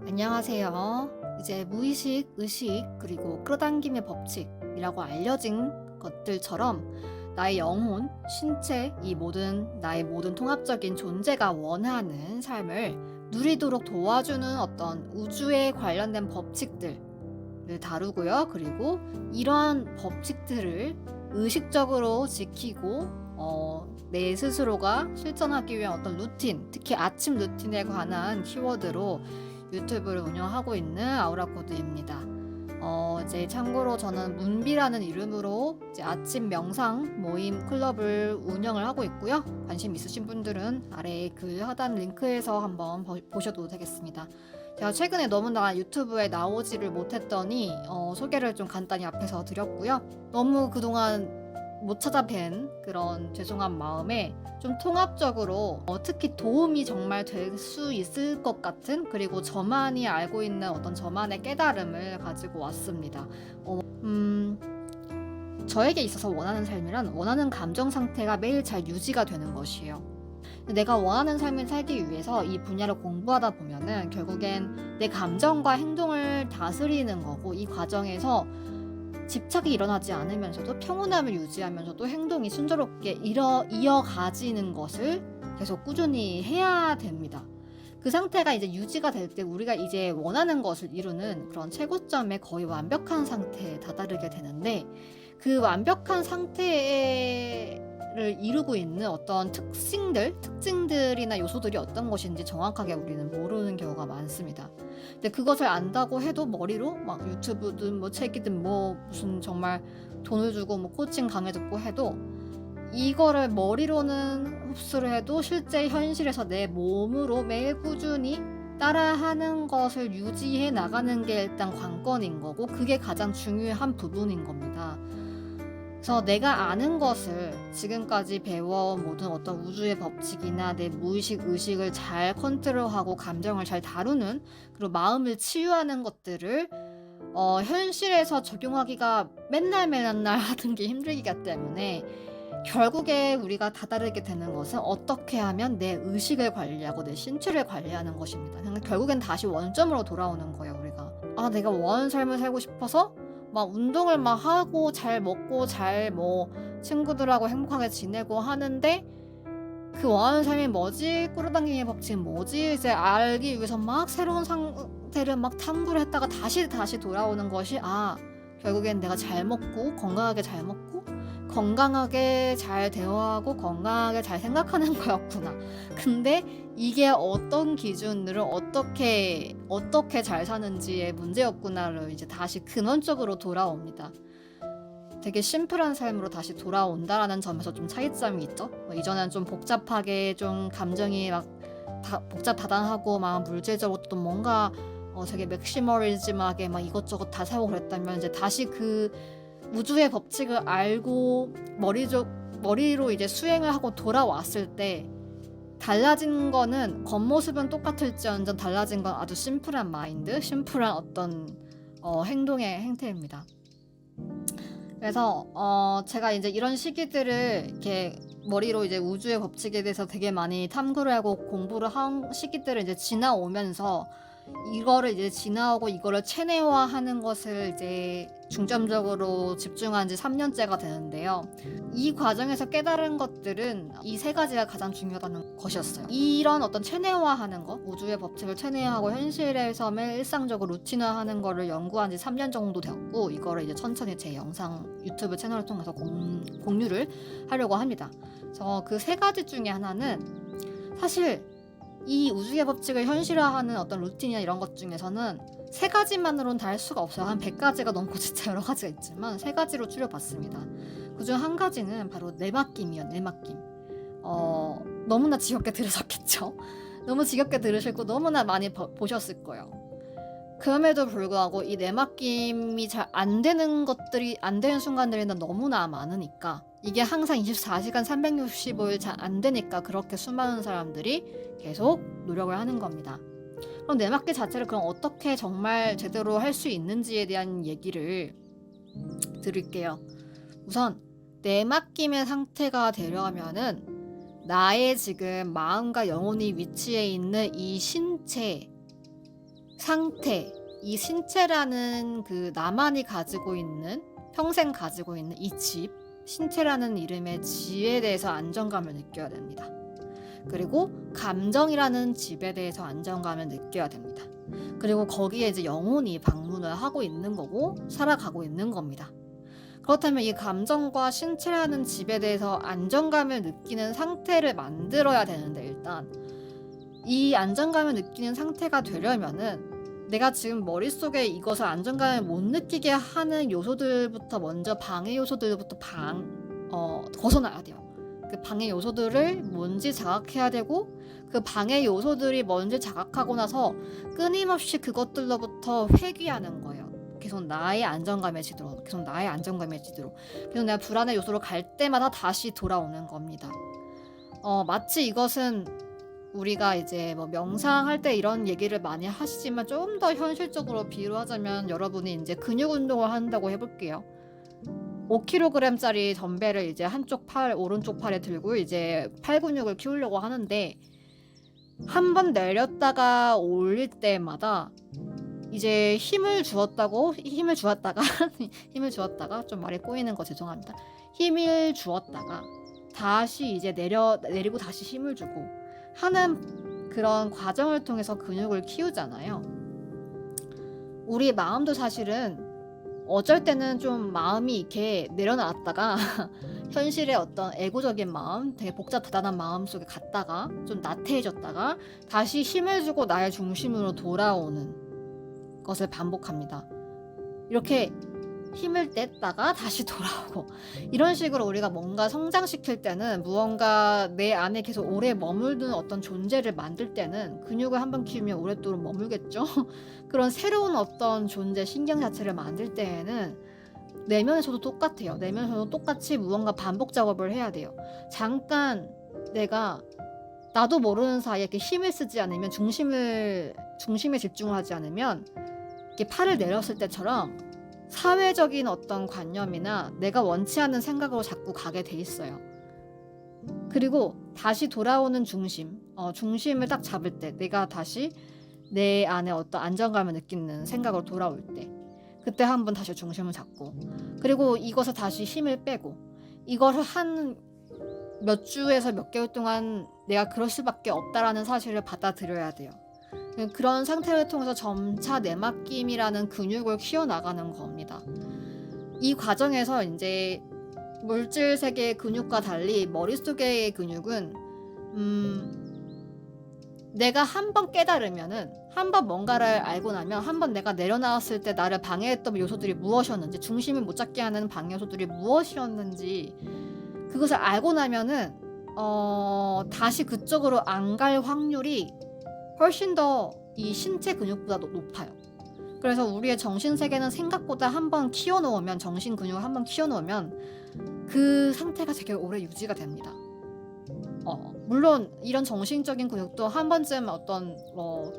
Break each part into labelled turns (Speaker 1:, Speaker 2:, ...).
Speaker 1: 안녕하세요. 이제 무의식, 의식, 그리고 끌어당김의 법칙이라고 알려진 것들처럼 나의 영혼, 신체, 나의 모든 통합적인 존재가 원하는 삶을 누리도록 도와주는 어떤 우주에 관련된 법칙들을 다루고요. 그리고 이러한 법칙들을 의식적으로 지키고 내 스스로가 실천하기 위한 어떤 루틴, 특히 아침 루틴에 관한 키워드로 유튜브를 운영하고 있는 아우라코드입니다. 이제 참고로 저는 문비라는 이름으로 이제 아침 명상 모임 클럽을 운영을 하고 있고요. 관심 있으신 분들은 아래 글 하단 링크에서 한번 보셔도 되겠습니다. 제가 최근에 너무나 유튜브에 나오지를 못했더니 소개를 좀 간단히 앞에서 드렸고요. 너무 그동안 못 찾아뵌 그런 죄송한 마음에 좀 통합적으로 특히 도움이 정말 될 수 있을 것 같은, 그리고 저만이 알고 있는 어떤 저만의 깨달음을 가지고 왔습니다. 저에게 있어서 원하는 삶이란 원하는 감정 상태가 매일 잘 유지가 되는 것이에요. 내가 원하는 삶을 살기 위해서 이 분야를 공부하다 보면은 결국엔 내 감정과 행동을 다스리는 거고, 이 과정에서 집착이 일어나지 않으면서도 평온함을 유지하면서도 행동이 순조롭게 이어가지는 것을 계속 꾸준히 해야 됩니다. 그 상태가 이제 유지가 될 때 우리가 이제 원하는 것을 이루는 그런 최고점에 거의 완벽한 상태에 다다르게 되는데, 그 완벽한 상태를 이루고 있는 어떤 특징들이나 요소들이 어떤 것인지 정확하게 우리는 모르는 경우가 많습니다. 근데 그것을 안다고 해도 머리로 막 유튜브든 뭐 책이든 뭐 무슨 정말 돈을 주고 뭐 코칭 강의 듣고 해도 이거를 머리로는 흡수를 해도 실제 현실에서 내 몸으로 매일 꾸준히 따라하는 것을 유지해 나가는 게 일단 관건인 거고, 그게 가장 중요한 부분인 겁니다. 그래서 내가 아는 것을, 지금까지 배워온 모든 어떤 우주의 법칙이나 내 무의식, 의식을 잘 컨트롤하고 감정을 잘 다루는, 그리고 마음을 치유하는 것들을 현실에서 적용하기가 맨날 하는 게 힘들기가 때문에 결국에 우리가 다다르게 되는 것은 어떻게 하면 내 의식을 관리하고 내 신체를 관리하는 것입니다. 그러니까 결국엔 다시 원점으로 돌아오는 거예요, 우리가. 내가 원하는 삶을 살고 싶어서 막 운동을 막 하고 잘 먹고 잘 친구들하고 행복하게 지내고 하는데, 그 원하는 삶이 뭐지? 끌어당김의 법칙은 뭐지? 이제 알기 위해서 막 새로운 상태를 막 탐구를 했다가 다시 돌아오는 것이, 결국엔 내가 잘 먹고 건강하게 잘 먹고 건강하게 잘 대화하고 건강하게 잘 생각하는 거였구나. 근데 이게 어떤 기준으로 어떻게 잘 사는지의 문제였구나를 이제 다시 근원적으로 돌아옵니다. 되게 심플한 삶으로 다시 돌아온다라는 점에서 좀 차이점이 있죠. 이전엔 좀 복잡하게, 좀 감정이 막 복잡다단하고 막 물질적으로 또 뭔가 되게 맥시멀리즘하게 막 이것저것 다 사고 그랬다면, 이제 다시 그 우주의 법칙을 알고 머리로 이제 수행을 하고 돌아왔을 때 달라진 거는, 겉모습은 똑같을지언정 달라진 건 아주 심플한 마인드, 심플한 어떤 행동의 행태입니다. 그래서 제가 이제 이런 시기들을 이렇게 머리로 이제 우주의 법칙에 대해서 되게 많이 탐구를 하고 공부를 한 시기들을 이제 지나오면서, 이거를 이제 지나오고 이거를 체내화하는 것을 이제 중점적으로 집중한 지 3년째가 되는데요. 이 과정에서 깨달은 것들은 이 세 가지가 가장 중요하다는 것이었어요. 이런 어떤 체내화하는 것, 우주의 법칙을 체내화하고 현실에서 매일 일상적으로 루틴화하는 거를 연구한 지 3년 정도 되었고, 이거를 이제 천천히 제 영상 유튜브 채널을 통해서 공유를 하려고 합니다. 그래서 그 세 가지 중에 하나는, 사실 이 우주의 법칙을 현실화하는 어떤 루틴이나 이런 것 중에서는 세 가지만으로는 다 할 수가 없어요. 한 100가지가 넘고 진짜 여러 가지가 있지만 세 가지로 줄여봤습니다. 그중 한 가지는 바로 내맡김이요. 내맡김. 너무나 지겹게 들으셨겠죠? 너무 지겹게 들으시고 너무나 많이 보셨을 거예요. 그럼에도 불구하고 이 내맡김이 잘 안 되는 순간들이 너무나 많으니까, 이게 항상 24시간 365일 잘 안 되니까 그렇게 수많은 사람들이 계속 노력을 하는 겁니다. 그럼 내맡기 자체를 그럼 어떻게 정말 제대로 할 수 있는지에 대한 얘기를 드릴게요. 우선 내맡김의 상태가 되려면은 나의 지금 마음과 영혼이 위치해 있는 이 신체 상태, 이 신체라는 그 나만이 가지고 있는, 평생 가지고 있는 이 집, 신체라는 이름의 집에 대해서 안정감을 느껴야 됩니다. 그리고 감정이라는 집에 대해서 안정감을 느껴야 됩니다. 그리고 거기에 이제 영혼이 방문을 하고 있는 거고 살아가고 있는 겁니다. 그렇다면 이 감정과 신체라는 집에 대해서 안정감을 느끼는 상태를 만들어야 되는데, 일단 이 안정감을 느끼는 상태가 되려면은 내가 지금 머릿속에 이것을 안정감을 못 느끼게 하는 요소들부터 먼저 방해 요소들부터 벗어나야 돼요. 그 방해 요소들을 뭔지 자각해야 되고, 그 방해 요소들이 뭔지 자각하고 나서 끊임없이 그것들로부터 회귀하는 거예요. 계속 나의 안정감의 지도로, 계속 나의 안정감의 지도로, 계속 내가 불안의 요소로 갈 때마다 다시 돌아오는 겁니다. 마치 이것은 우리가 이제 뭐 명상할 때 이런 얘기를 많이 하시지만 좀 더 현실적으로 비유하자면, 여러분이 이제 근육 운동을 한다고 해볼게요. 5kg짜리 덤벨을 이제 한쪽 팔, 오른쪽 팔에 들고 이제 팔 근육을 키우려고 하는데, 한 번 내렸다가 올릴 때마다 이제 힘을 주었다가 힘을 주었다가 좀 말이 꼬이는 거 죄송합니다. 힘을 주었다가 다시 이제 내리고 다시 힘을 주고 하는 그런 과정을 통해서 근육을 키우잖아요. 우리 마음도 사실은 어쩔 때는 좀 마음이 이렇게 내려놨다가 현실의 어떤 에고적인 마음, 되게 복잡다단한 마음 속에 갔다가 좀 나태해졌다가 다시 힘을 주고 나의 중심으로 돌아오는 것을 반복합니다. 이렇게 힘을 냈다가 다시 돌아오고, 이런 식으로 우리가 뭔가 성장시킬 때는, 무언가 내 안에 계속 오래 머물든 어떤 존재를 만들 때는 근육을 한번 키우면 오랫도록 머물겠죠. 그런 새로운 어떤 존재, 신경 자체를 만들 때에는 내면에서도 똑같아요. 내면에서도 똑같이 무언가 반복 작업을 해야 돼요. 잠깐 내가 나도 모르는 사이에 이렇게 힘을 쓰지 않으면, 중심에 집중하지 않으면, 이렇게 팔을 내렸을 때처럼 사회적인 어떤 관념이나 내가 원치 않는 생각으로 자꾸 가게 돼 있어요. 그리고 다시 돌아오는 중심을 딱 잡을 때, 내가 다시 내 안에 어떤 안정감을 느끼는 생각으로 돌아올 때, 그때 한번 다시 중심을 잡고, 그리고 이것을 다시 힘을 빼고, 이것을 한 몇 주에서 몇 개월 동안 내가 그럴 수밖에 없다라는 사실을 받아들여야 돼요. 그런 상태를 통해서 점차 내맡김이라는 근육을 키워나가는 겁니다. 이 과정에서 이제 물질 세계의 근육과 달리 머릿속의 근육은 내가 한번 깨달으면은, 한번 뭔가를 알고 나면, 한번 내가 내려나왔을 때 나를 방해했던 요소들이 무엇이었는지, 중심을 못 잡게 하는 방해 요소들이 무엇이었는지, 그것을 알고 나면은 다시 그쪽으로 안 갈 확률이 훨씬 더 이 신체 근육보다 높아요. 그래서 우리의 정신 세계는 생각보다 한번 키워놓으면, 정신 근육을 한번 키워놓으면 그 상태가 되게 오래 유지가 됩니다. 물론 이런 정신적인 근육도 한 번쯤 어떤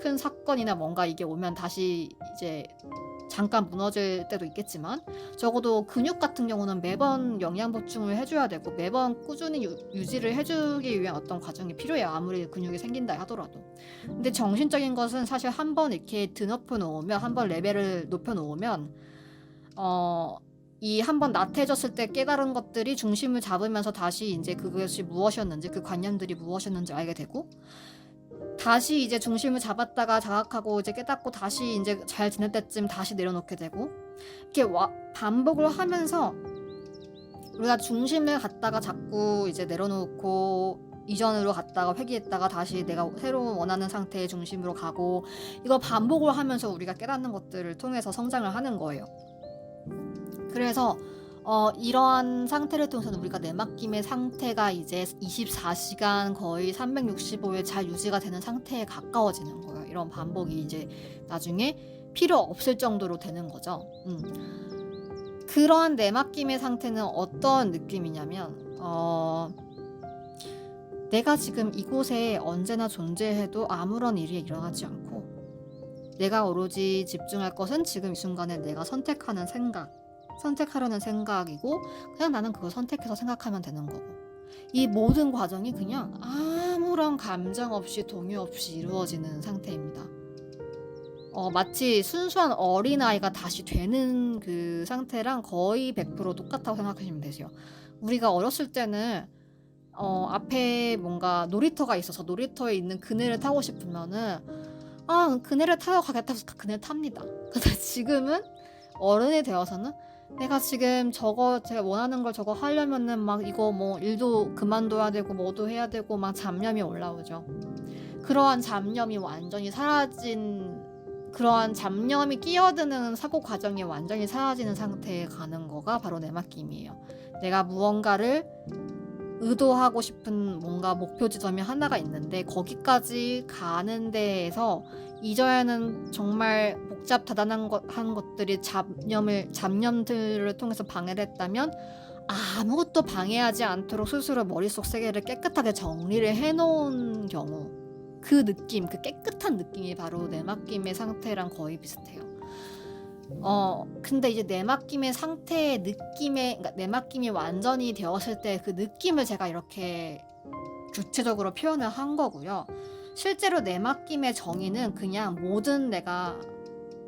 Speaker 1: 큰 사건이나 뭔가 이게 오면 다시 이제 잠깐 무너질 때도 있겠지만, 적어도 근육 같은 경우는 매번 영양 보충을 해줘야 되고 매번 꾸준히 유지를 해주기 위한 어떤 과정이 필요해요. 아무리 근육이 생긴다 하더라도. 근데 정신적인 것은 사실 한번 이렇게 드높여 놓으면, 한번 레벨을 높여 놓으면 이 한번 나태해졌을 때 깨달은 것들이 중심을 잡으면서 다시 이제 그것이 무엇이었는지, 그 관념들이 무엇이었는지 알게 되고, 다시 이제 중심을 잡았다가 자각하고 이제 깨닫고 다시 이제 잘 지낼 때쯤 다시 내려놓게 되고, 이렇게 반복을 하면서 우리가 중심을 갖다가 자꾸 이제 내려놓고 이전으로 갔다가 회귀했다가 다시 내가 새로운 원하는 상태의 중심으로 가고, 이거 반복을 하면서 우리가 깨닫는 것들을 통해서 성장을 하는 거예요. 그래서 이러한 상태를 통해서 우리가 내맡김의 상태가 이제 24시간 거의 365일 잘 유지가 되는 상태에 가까워지는 거예요. 이런 반복이 이제 나중에 필요 없을 정도로 되는 거죠. 그러한 내맡김의 상태는 어떤 느낌이냐면, 내가 지금 이곳에 언제나 존재해도 아무런 일이 일어나지 않고, 내가 오로지 집중할 것은 지금 이 순간에 내가 선택하려는 생각이고, 그냥 나는 그걸 선택해서 생각하면 되는 거고, 이 모든 과정이 그냥 아무런 감정 없이 동요 없이 이루어지는 상태입니다. 마치 순수한 어린아이가 다시 되는 그 상태랑 거의 100% 똑같다고 생각하시면 되세요. 우리가 어렸을 때는 앞에 뭔가 놀이터가 있어서 놀이터에 있는 그네를 타고 싶으면은 그네를 타러 가겠다 해서 그네를 탑니다. 근데 지금은 어른이 되어서는 내가 지금 저거 제가 원하는 걸 저거 하려면은 막 이거 뭐 일도 그만둬야 되고 뭐도 해야 되고 막 잡념이 올라오죠. 그러한 잡념이 완전히 사라진 그러한 잡념이 끼어드는 사고 과정이 완전히 사라지는 상태에 가는 거가 바로 내맡김이에요. 내가 무언가를 의도하고 싶은 뭔가 목표 지점이 하나가 있는데 거기까지 가는 데에서 이전에는 정말 한 것들이 잡념들을 통해서 방해를 했다면 아무것도 방해하지 않도록 스스로 머릿속 세계를 깨끗하게 정리를 해놓은 경우 그 느낌, 그 깨끗한 느낌이 바로 내맡김의 상태랑 거의 비슷해요. 근데 이제 내맡김의 상태의 그러니까 내맡김이 완전히 되었을 때 그 느낌을 제가 이렇게 구체적으로 표현을 한 거고요. 실제로 내맡김의 정의는 그냥 모든 내가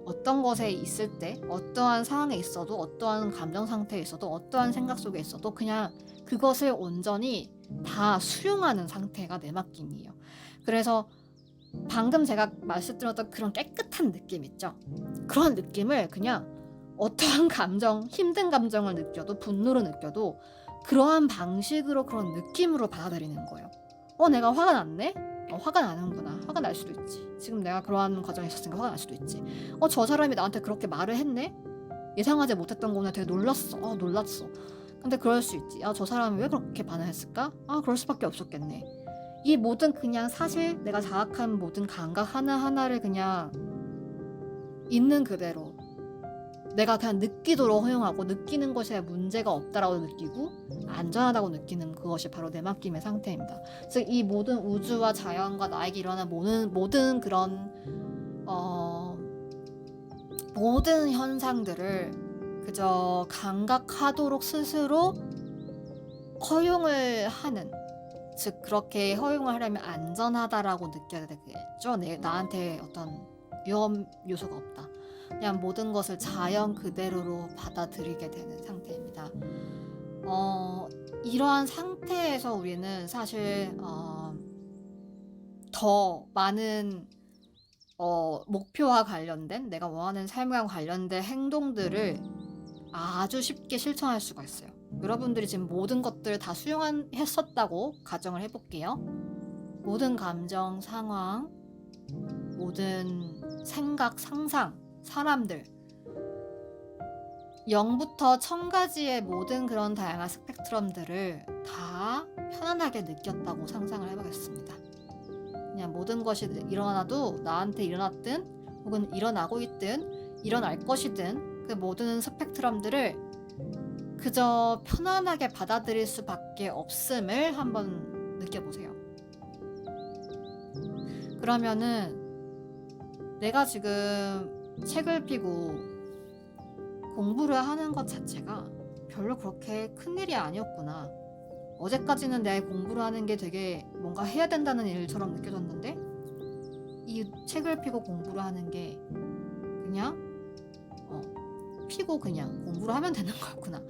Speaker 1: 어떤 것에 있을 때, 어떠한 상황에 있어도, 어떠한 감정 상태에 있어도, 어떠한 생각 속에 있어도 그냥 그것을 온전히 다 수용하는 상태가 내맡김이에요. 그래서 방금 제가 말씀드렸던 그런 깨끗한 느낌 있죠? 그런 느낌을 그냥 어떠한 감정, 힘든 감정을 느껴도 분노를 느껴도 그러한 방식으로 그런 느낌으로 받아들이는 거예요. 내가 화가 났네? 화가 나는구나. 화가 날 수도 있지. 지금 내가 그러한 과정에 있었으니까 화가 날 수도 있지. 저 사람이 나한테 그렇게 말을 했네? 예상하지 못했던 거는 되게 놀랐어. 놀랐어. 근데 그럴 수 있지. 저 사람이 왜 그렇게 반응했을까? 그럴 수밖에 없었겠네. 이 모든 그냥 사실 내가 자각한 모든 감각 하나하나를 그냥 있는 그대로 내가 그냥 느끼도록 허용하고 느끼는 것에 문제가 없다라고 느끼고 안전하다고 느끼는 그것이 바로 내맡김의 상태입니다. 즉 이 모든 우주와 자연과 나에게 일어나는 모든 그런 모든 현상들을 그저 감각하도록 스스로 허용을 하는, 즉 그렇게 허용을 하려면 안전하다라고 느껴야 되겠죠. 나한테 어떤 위험 요소가 없다. 그냥 모든 것을 자연 그대로로 받아들이게 되는 상태입니다. 이러한 상태에서 우리는 사실 더 많은 목표와 관련된 내가 원하는 삶과 관련된 행동들을 아주 쉽게 실천할 수가 있어요. 여러분들이 지금 모든 것들을 다 수용했었다고 가정을 해볼게요. 모든 감정, 상황, 모든 생각, 상상, 사람들 0부터 1000가지의 모든 그런 다양한 스펙트럼들을 다 편안하게 느꼈다고 상상을 해보겠습니다. 그냥 모든 것이 일어나도 나한테 일어났든 혹은 일어나고 있든 일어날 것이든 그 모든 스펙트럼들을 그저 편안하게 받아들일 수밖에 없음을 한번 느껴보세요. 그러면은 내가 지금 책을 펴고 공부를 하는 것 자체가 별로 그렇게 큰일이 아니었구나. 어제까지는 내 공부를 하는 게 되게 뭔가 해야 된다는 일처럼 느껴졌는데 이 책을 펴고 공부를 하는 게 그냥 피고 그냥 공부를 하면 되는 거였구나.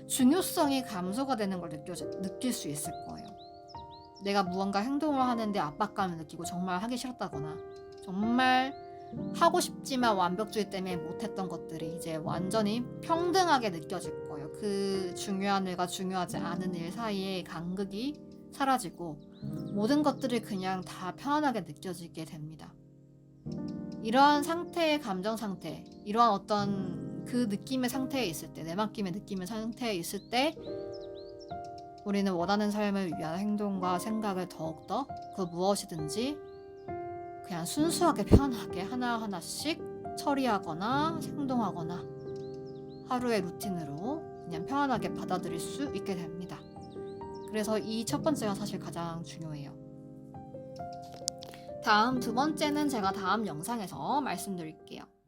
Speaker 1: 중요성이 감소가 되는 걸 느낄 수 있을 거예요. 내가 무언가 행동을 하는데 압박감을 느끼고 정말 하기 싫었다거나 정말 하고 싶지만 완벽주의 때문에 못했던 것들이 이제 완전히 평등하게 느껴질 거예요. 그 중요한 일과 중요하지 않은 일 사이에 간극이 사라지고 모든 것들이 그냥 다 편안하게 느껴지게 됩니다. 이러한 상태의 감정 상태, 이러한 어떤 그 느낌의 상태에 있을 때, 내맡김의 느낌의 상태에 있을 때 우리는 원하는 삶을 위한 행동과 생각을 더욱더 그 무엇이든지 그냥 순수하게 편하게 하나하나씩 처리하거나 행동하거나 하루의 루틴으로 그냥 편안하게 받아들일 수 있게 됩니다. 그래서 이 첫 번째가 사실 가장 중요해요. 다음 두 번째는 제가 다음 영상에서 말씀드릴게요.